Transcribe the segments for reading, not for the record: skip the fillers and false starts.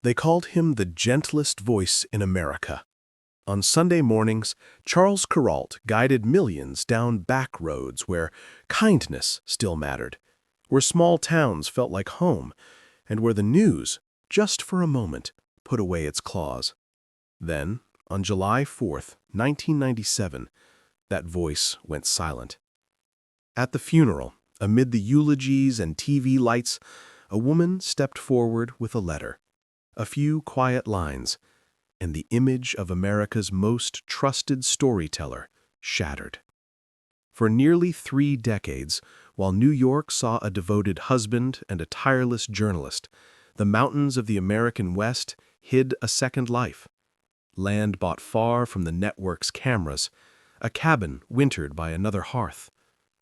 They called him the gentlest voice in America. On Sunday mornings, Charles Kuralt guided millions down back roads where kindness still mattered, where small towns felt like home, and where the news, just for a moment, put away its claws. Then, on July 4th, 1997, that voice went silent. At the funeral, amid the eulogies and TV lights, a woman stepped forward with a letter, a few quiet lines, and the image of America's most trusted storyteller shattered. For nearly 3 decades, while New York saw a devoted husband and a tireless journalist, the mountains of the American West hid a second life. Land bought far from the network's cameras, a cabin wintered by another hearth,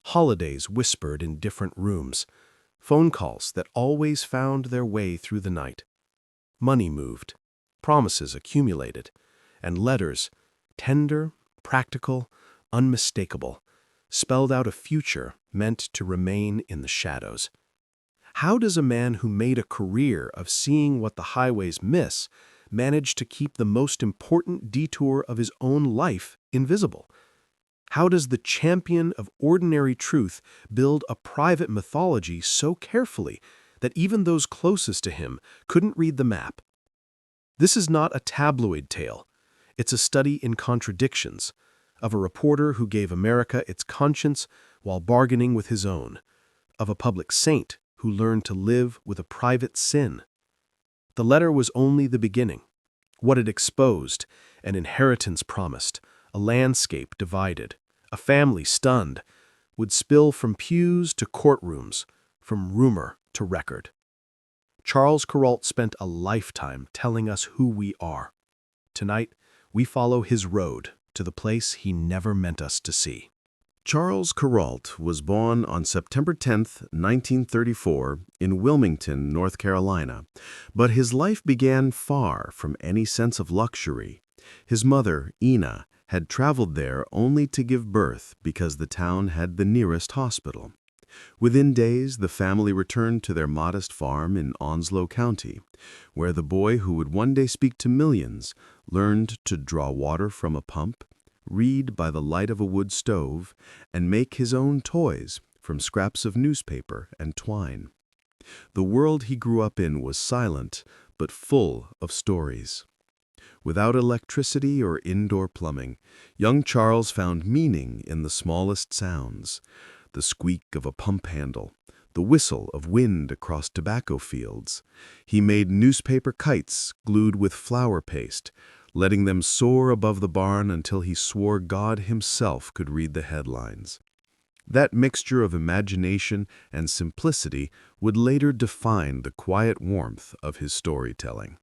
holidays whispered in different rooms, phone calls that always found their way through the night. Money moved, promises accumulated, and letters, tender, practical, unmistakable, spelled out a future meant to remain in the shadows. How does a man who made a career of seeing what the highways miss manage to keep the most important detour of his own life invisible? How does the champion of ordinary truth build a private mythology so carefully that even those closest to him couldn't read the map? This is not a tabloid tale. It's a study in contradictions, of a reporter who gave America its conscience while bargaining with his own, of a public saint who learned to live with a private sin. The letter was only the beginning. What it exposed, an inheritance promised, a landscape divided, a family stunned, would spill from pews to courtrooms, from rumor to record. Charles Kuralt spent a lifetime telling us who we are. Tonight, we follow his road to the place he never meant us to see. Charles Kuralt was born on September 10, 1934, in Wilmington, North Carolina, but his life began far from any sense of luxury. His mother, Ina, had traveled there only to give birth because the town had the nearest hospital. Within days, the family returned to their modest farm in Onslow County, where the boy who would one day speak to millions learned to draw water from a pump, read by the light of a wood stove, and make his own toys from scraps of newspaper and twine. The world he grew up in was silent, but full of stories. Without electricity or indoor plumbing, young Charles found meaning in the smallest sounds: the squeak of a pump handle, the whistle of wind across tobacco fields. He made newspaper kites glued with flour paste, letting them soar above the barn until he swore God himself could read the headlines. That mixture of imagination and simplicity would later define the quiet warmth of his storytelling.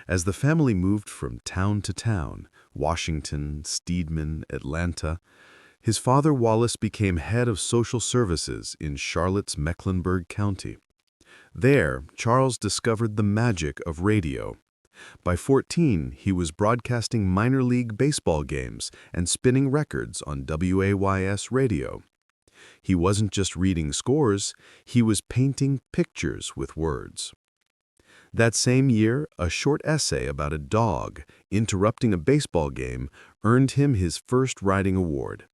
As the family moved from town to town, Washington, Steedman, Atlanta, his father Wallace became head of social services in Charlotte's Mecklenburg County. There, Charles discovered the magic of radio. By 14, he was broadcasting minor league baseball games and spinning records on WAYS radio. He wasn't just reading scores, he was painting pictures with words. That same year, a short essay about a dog interrupting a baseball game earned him his first writing award.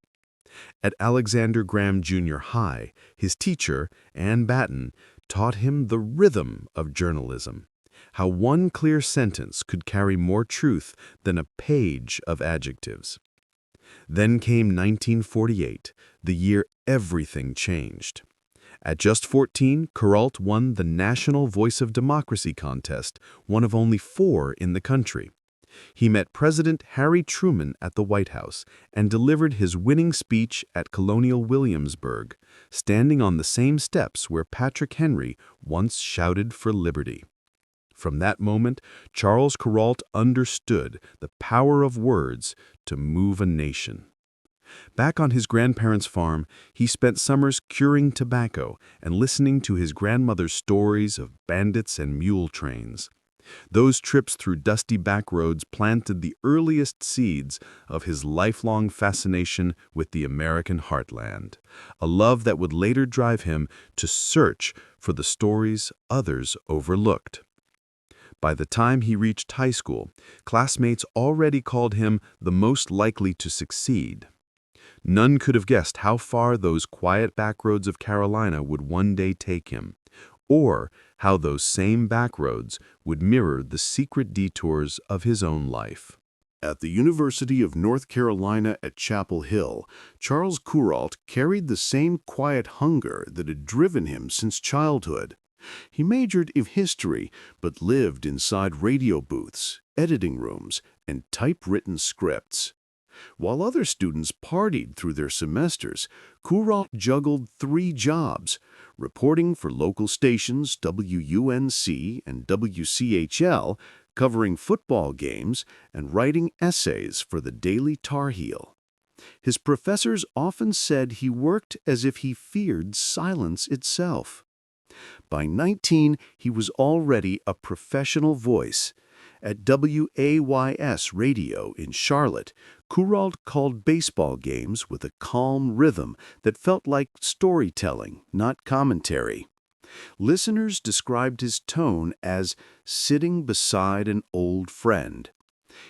At Alexander Graham Jr. High, his teacher, Ann Batten, taught him the rhythm of journalism, how one clear sentence could carry more truth than a page of adjectives. Then came 1948, the year everything changed. At just 14, Kuralt won the National Voice of Democracy contest, one of only 4 in the country. He met President Harry Truman at the White House and delivered his winning speech at Colonial Williamsburg, standing on the same steps where Patrick Henry once shouted for liberty. From that moment, Charles Kuralt understood the power of words to move a nation. Back on his grandparents' farm, he spent summers curing tobacco and listening to his grandmother's stories of bandits and mule trains. Those trips through dusty back roads planted the earliest seeds of his lifelong fascination with the American heartland, a love that would later drive him to search for the stories others overlooked. By the time he reached high school, classmates already called him the most likely to succeed. None could have guessed how far those quiet backroads of Carolina would one day take him, or how those same backroads would mirror the secret detours of his own life. At the University of North Carolina at Chapel Hill, Charles Kuralt carried the same quiet hunger that had driven him since childhood. He majored in history, but lived inside radio booths, editing rooms, and typewritten scripts. While other students partied through their semesters, Kuralt juggled 3 jobs: reporting for local stations WUNC and WCHL, covering football games, and writing essays for the Daily Tar Heel. His professors often said he worked as if he feared silence itself. By 19, he was already a professional voice. At WAYS Radio in Charlotte, Kuralt called baseball games with a calm rhythm that felt like storytelling, not commentary. Listeners described his tone as sitting beside an old friend.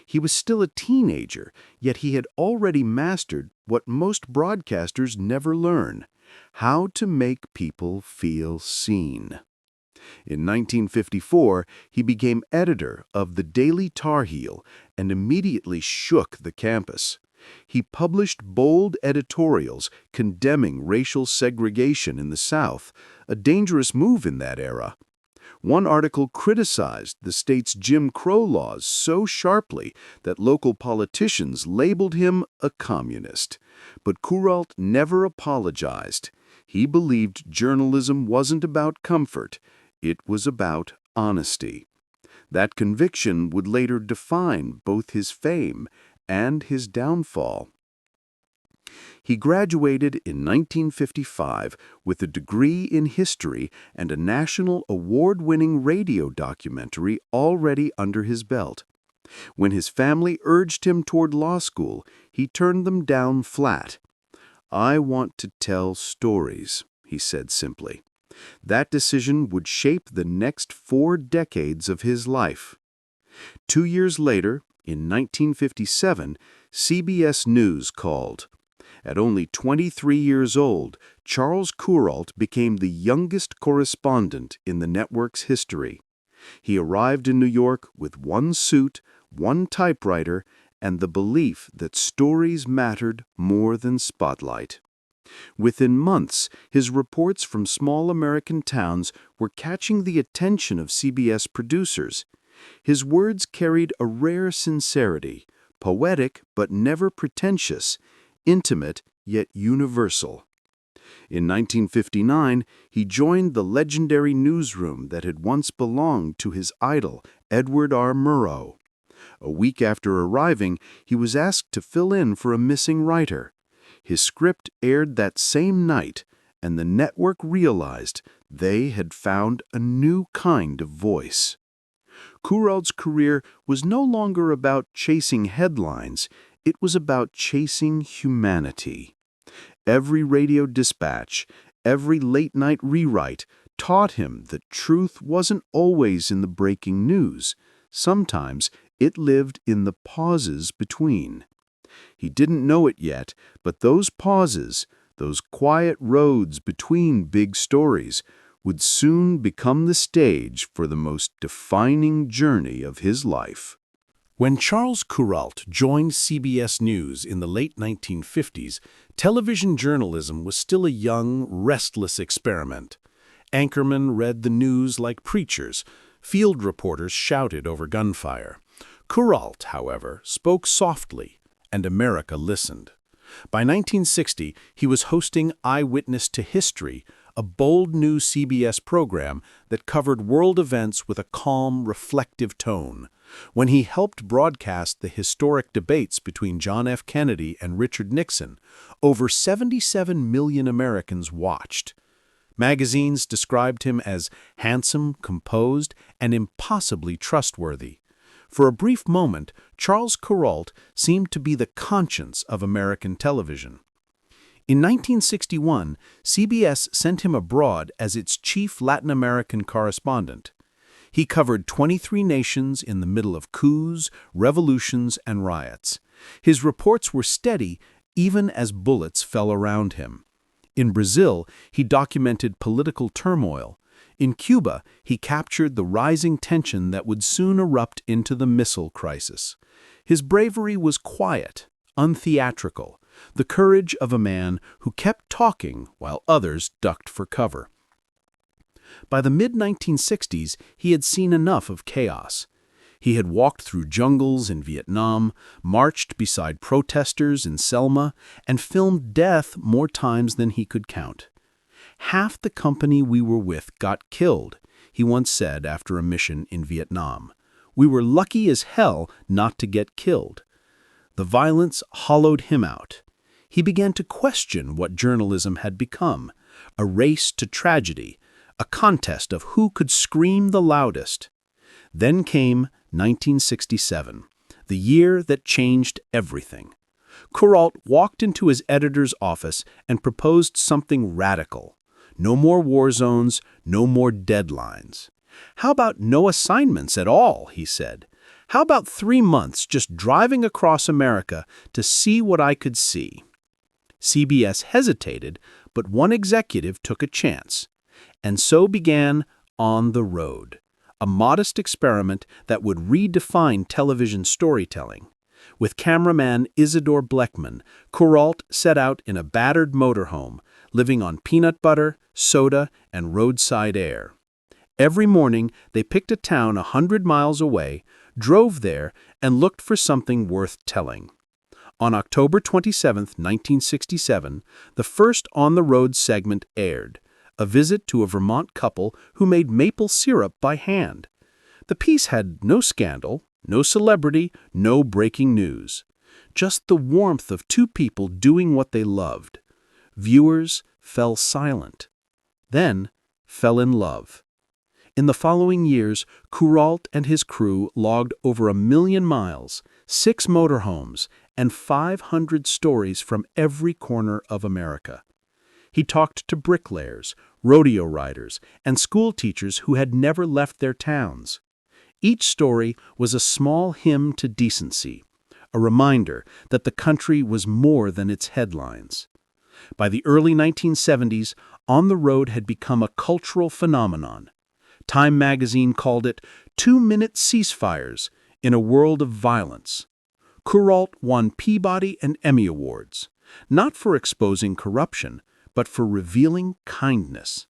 He was still a teenager, yet he had already mastered what most broadcasters never learn: how to make people feel seen. In 1954, he became editor of the Daily Tar Heel and immediately shook the campus. He published bold editorials condemning racial segregation in the South, a dangerous move in that era. One article criticized the state's Jim Crow laws so sharply that local politicians labeled him a communist. But Kuralt never apologized. He believed journalism wasn't about comfort. It was about honesty. That conviction would later define both his fame and his downfall. He graduated in 1955 with a degree in history and a national award-winning radio documentary already under his belt. When his family urged him toward law school, he turned them down flat. "I want to tell stories," he said simply. That decision would shape the next 4 decades of his life. 2 years later, in 1957, CBS News called. At only 23 years old, Charles Kuralt became the youngest correspondent in the network's history. He arrived in New York with 1 suit, 1 typewriter, and the belief that stories mattered more than spotlight. Within months, his reports from small American towns were catching the attention of CBS producers. His words carried a rare sincerity, poetic but never pretentious, intimate yet universal. In 1959, he joined the legendary newsroom that had once belonged to his idol, Edward R. Murrow. A week after arriving, he was asked to fill in for a missing writer. His script aired that same night, and the network realized they had found a new kind of voice. Kuralt's career was no longer about chasing headlines, it was about chasing humanity. Every radio dispatch, every late-night rewrite taught him that truth wasn't always in the breaking news. Sometimes it lived in the pauses between. He didn't know it yet, but those pauses, those quiet roads between big stories, would soon become the stage for the most defining journey of his life. When Charles Kuralt joined CBS News in the late 1950s, television journalism was still a young, restless experiment. Anchormen read the news like preachers. Field reporters shouted over gunfire. Kuralt, however, spoke softly, and America listened. By 1960, he was hosting Eyewitness to History, a bold new CBS program that covered world events with a calm, reflective tone. When he helped broadcast the historic debates between John F. Kennedy and Richard Nixon, over 77 million Americans watched. Magazines described him as handsome, composed, and impossibly trustworthy. For a brief moment, Charles Kuralt seemed to be the conscience of American television. In 1961, CBS sent him abroad as its chief Latin American correspondent. He covered 23 nations in the middle of coups, revolutions, and riots. His reports were steady even as bullets fell around him. In Brazil, he documented political turmoil. In Cuba, he captured the rising tension that would soon erupt into the missile crisis. His bravery was quiet, untheatrical, the courage of a man who kept talking while others ducked for cover. By the mid-1960s, he had seen enough of chaos. He had walked through jungles in Vietnam, marched beside protesters in Selma, and filmed death more times than he could count. "Half the company we were with got killed," he once said after a mission in Vietnam. "We were lucky as hell not to get killed." The violence hollowed him out. He began to question what journalism had become, a race to tragedy, a contest of who could scream the loudest. Then came 1967, the year that changed everything. Kuralt walked into his editor's office and proposed something radical. No more war zones, no more deadlines. "How about no assignments at all?" he said. "How about 3 months just driving across America to see what I could see?" CBS hesitated, but one executive took a chance. And so began On the Road, a modest experiment that would redefine television storytelling. With cameraman Isidore Bleckman, Kuralt set out in a battered motorhome, living on peanut butter, soda, and roadside air. Every morning, they picked a town 100 miles away, drove there, and looked for something worth telling. On October 27, 1967, the first On the Road segment aired, a visit to a Vermont couple who made maple syrup by hand. The piece had no scandal, no celebrity, no breaking news. Just the warmth of two people doing what they loved. Viewers fell silent, then fell in love. In the following years, Kuralt and his crew logged over 1 million miles, 6 motorhomes, and 500 stories from every corner of America. He talked to bricklayers, rodeo riders, and school teachers who had never left their towns. Each story was a small hymn to decency, a reminder that the country was more than its headlines. By the early 1970s, On the Road had become a cultural phenomenon. Time magazine called it 2-minute ceasefires in a world of violence. Kuralt won Peabody and Emmy Awards, not for exposing corruption, but for revealing kindness.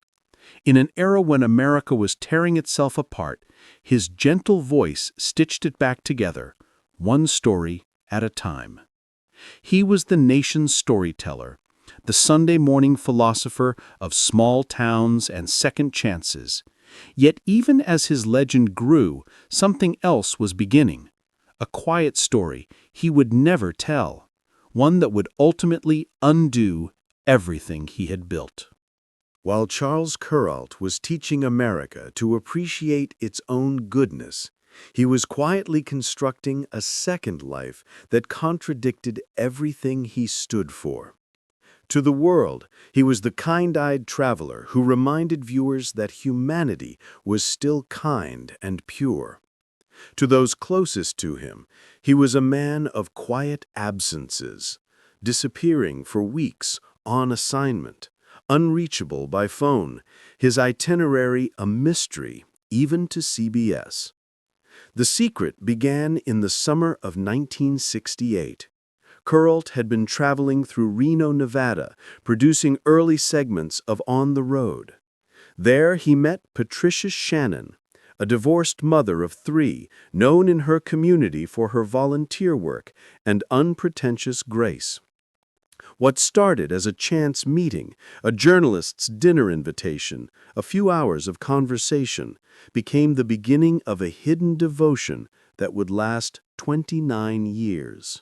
In an era when America was tearing itself apart, his gentle voice stitched it back together, one story at a time. He was the nation's storyteller, the Sunday morning philosopher of small towns and second chances. Yet even as his legend grew, something else was beginning. A quiet story he would never tell, one that would ultimately undo everything he had built. While Charles Kuralt was teaching America to appreciate its own goodness, he was quietly constructing a second life that contradicted everything he stood for. To the world, he was the kind-eyed traveler who reminded viewers that humanity was still kind and pure. To those closest to him, he was a man of quiet absences, disappearing for weeks on assignment, unreachable by phone, his itinerary a mystery even to CBS. The secret began in the summer of 1968. Kuralt had been traveling through Reno, Nevada, producing early segments of On the Road. There he met Patricia Shannon, a divorced mother of 3, known in her community for her volunteer work and unpretentious grace. What started as a chance meeting, a journalist's dinner invitation, a few hours of conversation, became the beginning of a hidden devotion that would last 29 years.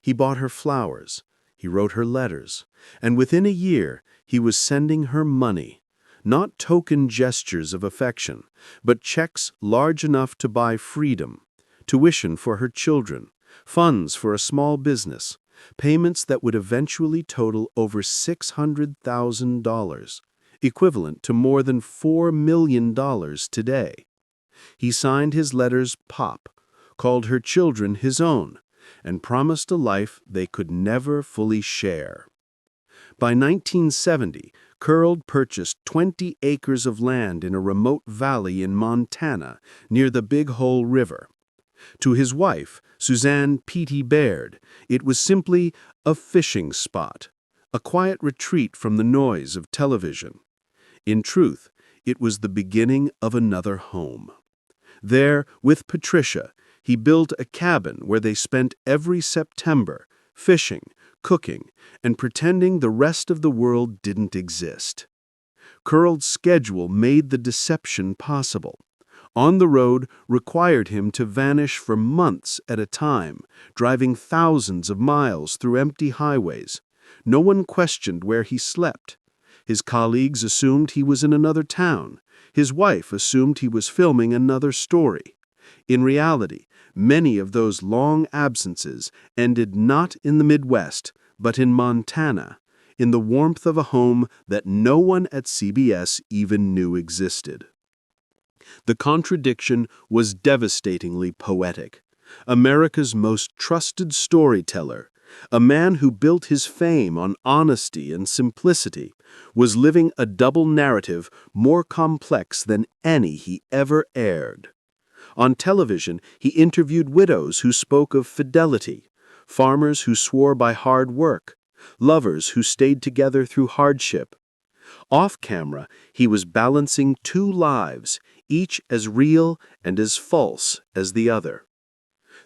He bought her flowers, he wrote her letters, and within a year he was sending her money, not token gestures of affection, but checks large enough to buy freedom, tuition for her children, funds for a small business, payments that would eventually total over $600,000, equivalent to more than $4 million today. He signed his letters Pop, called her children his own, and promised a life they could never fully share. By 1970, Kuralt purchased 20 acres of land in a remote valley in Montana near the Big Hole River. To his wife, Suzanne Petey Baird, it was simply a fishing spot, a quiet retreat from the noise of television. In truth, it was the beginning of another home. There, with Patricia, he built a cabin where they spent every September, fishing, cooking, and pretending the rest of the world didn't exist. Kuralt's schedule made the deception possible. On the road required him to vanish for months at a time, driving thousands of miles through empty highways. No one questioned where he slept. His colleagues assumed he was in another town. His wife assumed he was filming another story. In reality, many of those long absences ended not in the Midwest, but in Montana, in the warmth of a home that no one at CBS even knew existed. The contradiction was devastatingly poetic. America's most trusted storyteller, a man who built his fame on honesty and simplicity, was living a double narrative more complex than any he ever aired. On television, he interviewed widows who spoke of fidelity, farmers who swore by hard work, lovers who stayed together through hardship. Off camera, he was balancing two lives, each as real and as false as the other.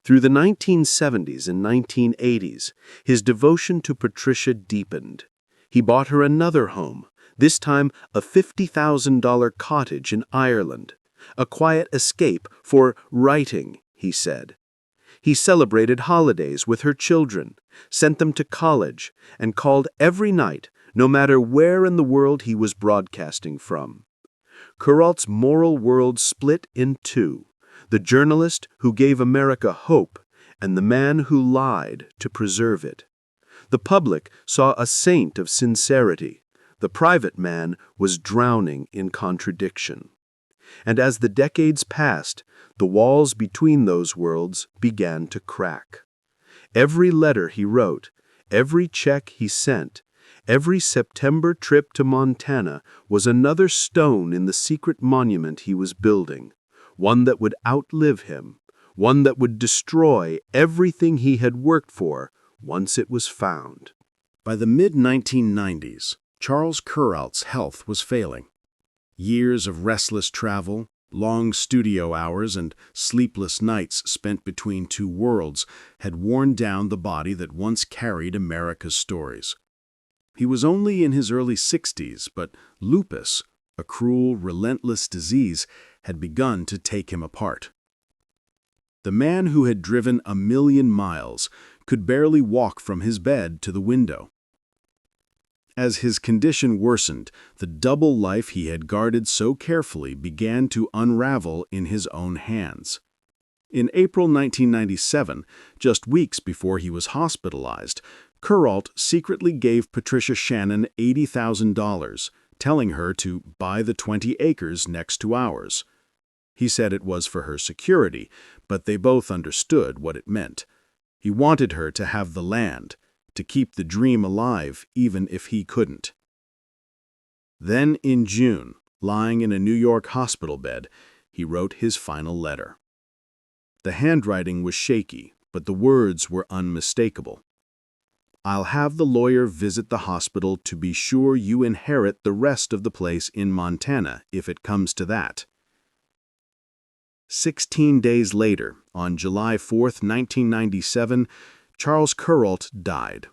Through the 1970s and 1980s, his devotion to Patricia deepened. He bought her another home, this time a $50,000 cottage in Ireland, a quiet escape for writing, he said. He celebrated holidays with her children, sent them to college, and called every night, no matter where in the world he was broadcasting from. Kuralt's moral world split in two: the journalist who gave America hope and the man who lied to preserve it. The public saw a saint of sincerity. The private man was drowning in contradiction. And as the decades passed, the walls between those worlds began to crack. Every letter he wrote, every check he sent, every September trip to Montana was another stone in the secret monument he was building, one that would outlive him, one that would destroy everything he had worked for once it was found. By the mid-1990s, Charles Kuralt's health was failing. Years of restless travel, long studio hours, and sleepless nights spent between two worlds had worn down the body that once carried America's stories. He was only in his early 60s, but lupus, a cruel, relentless disease, had begun to take him apart. The man who had driven 1,000,000 miles could barely walk from his bed to the window. As his condition worsened, the double life he had guarded so carefully began to unravel in his own hands. In April 1997, just weeks before he was hospitalized, Kuralt secretly gave Patricia Shannon $80,000, telling her to buy the 20 acres next to ours. He said it was for her security, but they both understood what it meant. He wanted her to have the land, to keep the dream alive even if he couldn't. Then in June, lying in a New York hospital bed, he wrote his final letter. The handwriting was shaky, but the words were unmistakable. "I'll have the lawyer visit the hospital to be sure you inherit the rest of the place in Montana, if it comes to that." 16 days later, on July 4, 1997, Charles Kuralt died.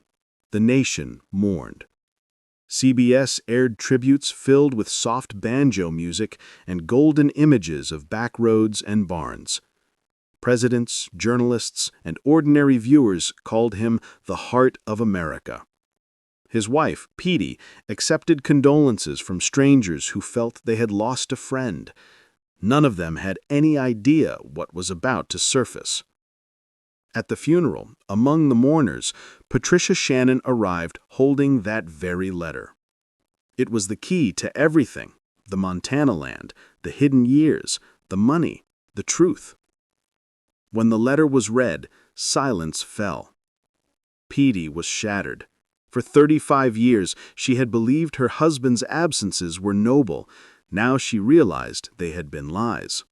The nation mourned. CBS aired tributes filled with soft banjo music and golden images of backroads and barns. Presidents, journalists, and ordinary viewers called him the heart of America. His wife, Petey, accepted condolences from strangers who felt they had lost a friend. None of them had any idea what was about to surface. At the funeral, among the mourners, Patricia Shannon arrived holding that very letter. It was the key to everything: the Montana land, the hidden years, the money, the truth. When the letter was read, silence fell. Petey was shattered. For 35 years, she had believed her husband's absences were noble. Now she realized they had been lies.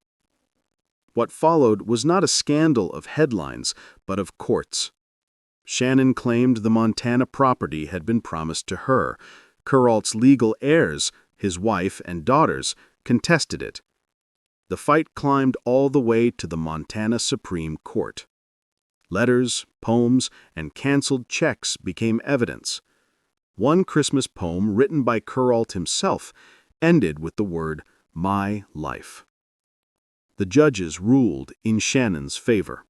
What followed was not a scandal of headlines, but of courts. Shannon claimed the Montana property had been promised to her. Kuralt's legal heirs, his wife and daughters, contested it. The fight climbed all the way to the Montana Supreme Court. Letters, poems, and canceled checks became evidence. One Christmas poem written by Kuralt himself ended with the word, "My life." The judges ruled in Shannon's favor.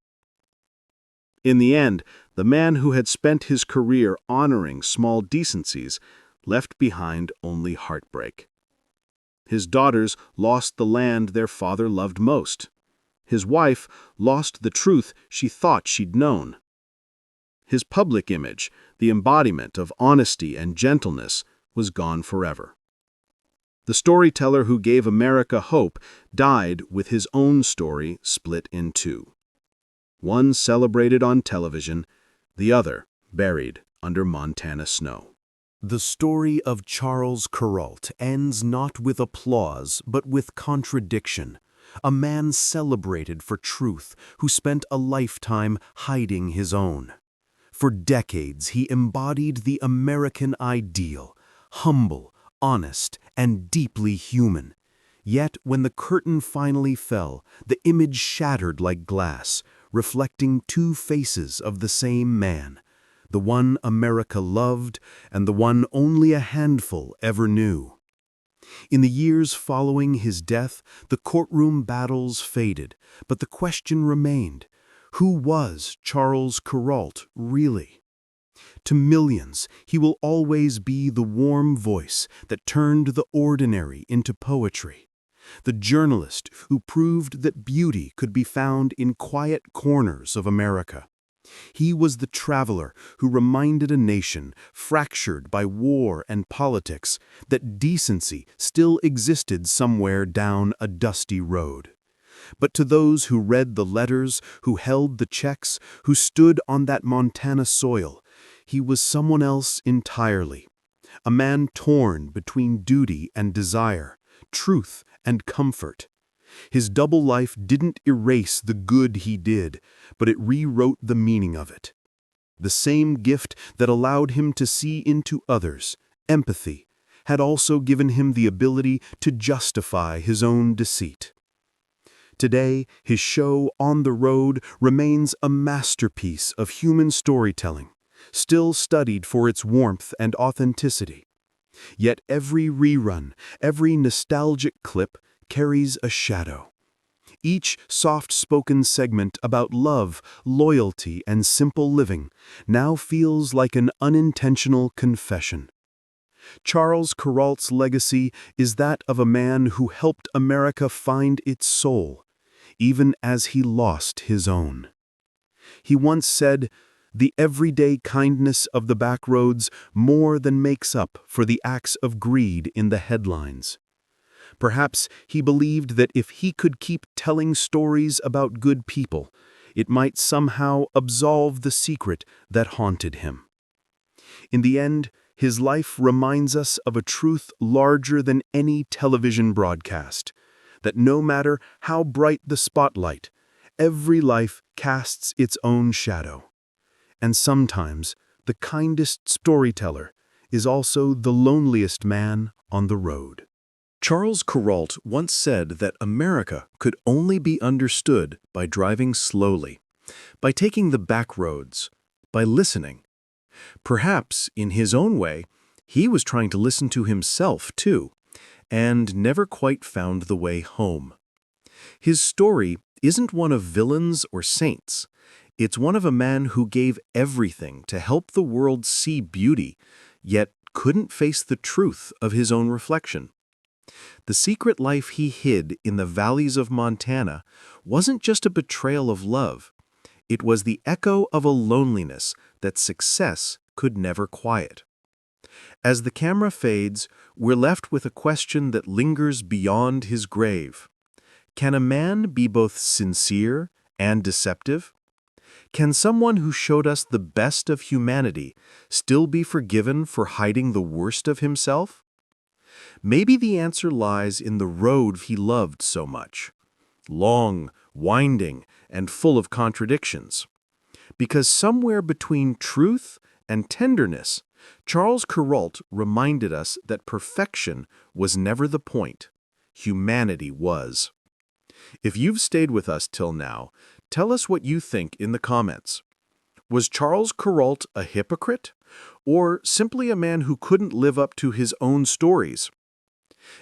In the end, the man who had spent his career honoring small decencies left behind only heartbreak. His daughters lost the land their father loved most. His wife lost the truth she thought she'd known. His public image, the embodiment of honesty and gentleness, was gone forever. The storyteller who gave America hope died with his own story split in two. One celebrated on television, the other buried under Montana snow. The story of Charles Kuralt ends not with applause, but with contradiction. A man celebrated for truth who spent a lifetime hiding his own. For decades, he embodied the American ideal, humble, honest, and deeply human. Yet, when the curtain finally fell, the image shattered like glass, reflecting two faces of the same man, the one America loved and the one only a handful ever knew. In the years following his death, the courtroom battles faded, but the question remained: who was Charles Kuralt really? To millions, he will always be the warm voice that turned the ordinary into poetry, the journalist who proved that beauty could be found in quiet corners of America. He was the traveler who reminded a nation, fractured by war and politics, that decency still existed somewhere down a dusty road. But to those who read the letters, who held the checks, who stood on that Montana soil, he was someone else entirely. A man torn between duty and desire, truth and comfort. His double life didn't erase the good he did, but it rewrote the meaning of it. The same gift that allowed him to see into others, empathy, had also given him the ability to justify his own deceit. Today, his show On the Road remains a masterpiece of human storytelling, still studied for its warmth and authenticity. Yet every rerun, every nostalgic clip carries a shadow. Each soft-spoken segment about love, loyalty, and simple living now feels like an unintentional confession. Charles Kuralt's legacy is that of a man who helped America find its soul, even as he lost his own. He once said, "The everyday kindness of the backroads more than makes up for the acts of greed in the headlines." Perhaps he believed that if he could keep telling stories about good people, it might somehow absolve the secret that haunted him. In the end, his life reminds us of a truth larger than any television broadcast, that no matter how bright the spotlight, every life casts its own shadow. And sometimes, the kindest storyteller is also the loneliest man on the road. Charles Kuralt once said that America could only be understood by driving slowly, by taking the back roads, by listening. Perhaps, in his own way, he was trying to listen to himself too, and never quite found the way home. His story isn't one of villains or saints. It's one of a man who gave everything to help the world see beauty, yet couldn't face the truth of his own reflection. The secret life he hid in the valleys of Montana wasn't just a betrayal of love. It was the echo of a loneliness that success could never quiet. As the camera fades, we're left with a question that lingers beyond his grave. Can a man be both sincere and deceptive? Can someone who showed us the best of humanity still be forgiven for hiding the worst of himself? Maybe the answer lies in the road he loved so much. Long, winding, and full of contradictions. Because somewhere between truth and tenderness, Charles Kuralt reminded us that perfection was never the point. Humanity was. If you've stayed with us till now, tell us what you think in the comments. Was Charles Kuralt a hypocrite, or simply a man who couldn't live up to his own stories?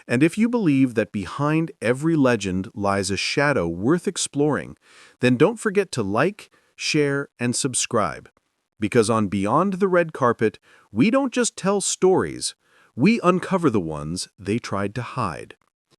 And if you believe that behind every legend lies a shadow worth exploring, then don't forget to like, share, and subscribe. Because on Beyond the Red Carpet, we don't just tell stories, we uncover the ones they tried to hide.